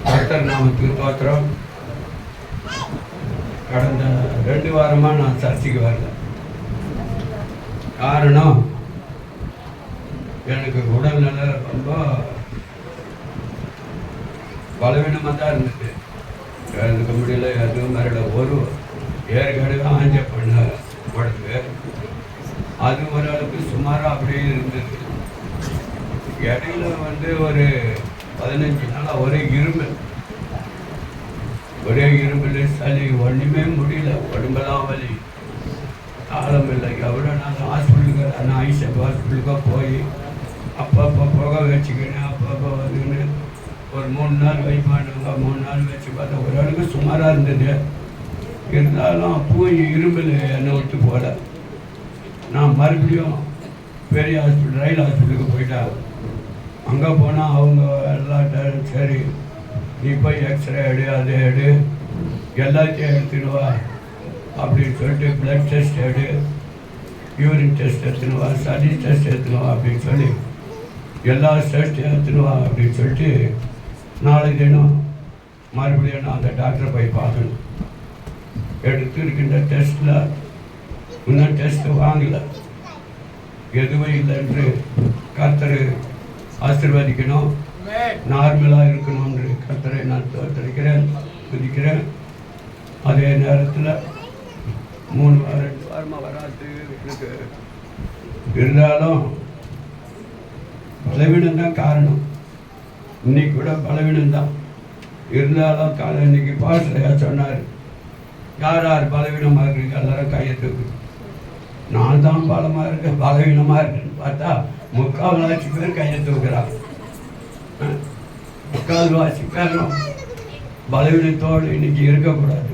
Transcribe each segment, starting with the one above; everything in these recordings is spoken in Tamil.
கர்த்தர் நாமத்துக்கு தோத்திரம். கடந்த 2 வாரமாக நான் சர்ச்சைக்கு வரல. காரணம், எனக்கு உடல்நிலை ரொம்ப பலவீனமாக தான் இருந்துச்சு. எழுதுக்க முடியல, எதுவும் வரல. ஒரு ஏற்கனவே ஆஞ்ச பண்ண உடம்பு அது ஓரளவுக்கு சுமாராக அப்படியே இருந்தது. இடையில ஒரு 15 நாளாக ஒரே இருமல், சளி, ஒன்றுமே முடியல. உடம்பெல்லாம் வலி, ஆழம் இல்லை. எவ்வளோ நாள் ஹாஸ்பிட்டலுக்கு ஐசப் ஹாஸ்பிட்டலுக்காக போய் அப்பப்போ புகை வச்சுக்கினேன். அப்பப்போ வந்துக்கின்னு ஒரு 3 நாள் வைப்பானுங்க. 3 நாள் வச்சு பார்த்தா ஓரளவுக்கு சுமாராக இருந்தது. இருந்தாலும் அப்பவும் இருமல் என்னை விட்டு போகல. நான் மறுபடியும் பெரிய ஹாஸ்பிட்டல், ரயில் ஹாஸ்பிட்டலுக்கு போயிட்டேன். அங்கே போனால் அவங்க எல்லாட்டும் சரி நீ போய் எக்ஸ்ரே எடு, அது எடு, எல்லாத்தையும் எடுத்துன்னு வா அப்படின்னு சொல்லிட்டு பிளட் டெஸ்ட் எடு, யூரின் டெஸ்ட் எடுத்துன்னு வா, சளி டெஸ்ட் எடுத்துன்னு வா அப்படின்னு சொல்லி எல்லா டெஸ்ட்டும் எடுத்துன்னு வா அப்படின்னு சொல்லிட்டு நாளைக்கு தினம் மறுபடியும் நான் அந்த டாக்டரை போய் பார்க்கணும். எடுத்து இருக்கின்ற டெஸ்ட்டில் இன்னும் டெஸ்ட்டு வாங்கலை, எதுவும் இல்லை என்று கர்த்தர் ஆசீர்வதிக்கணும், நார்மலாக இருக்கணும் என்று கர்த்தரை நான் தோற்றடிக்கிறேன், துதிக்கிறேன். அதே நேரத்தில் 2 வாரமாக வராது எனக்கு. இருந்தாலும் பலவீனம் தான் காரணம். இன்னைக்கு கூட பலவீனம்தான். இருந்தாலும் இன்னைக்கு பாஸ்டர் சொன்னார், யார் யார் பலவீனமாக இருக்கு எல்லாரும் கையை தூக்கு. நான் தான் பலமாக இருக்கேன், பலவீனமாக இருக்குன்னு பார்த்தா 3/4 பேர் கையை தூக்குறாங்க. 3/4 பேரும் பலவீனத்தோடு இன்னைக்கு இருக்கக்கூடாது.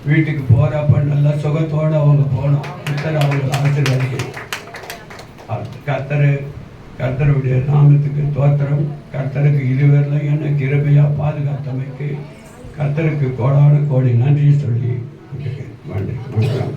வீட்டுக்கு போகிறப்ப நல்ல சுகத்தோடு அவங்க போகணும். கர்த்தர் அவங்களுக்கு ஆசீர்வதிக்கணும். கர்த்தருடைய நாமத்துக்கு தோத்திரம். கர்த்தருக்கு இதுவரையிலும் என்ன கிருபையாக பாதுகாத்தமைக்கு கர்த்தருக்கு கோடான கோடி நன்றி சொல்லி நன்றி. வணக்கம்.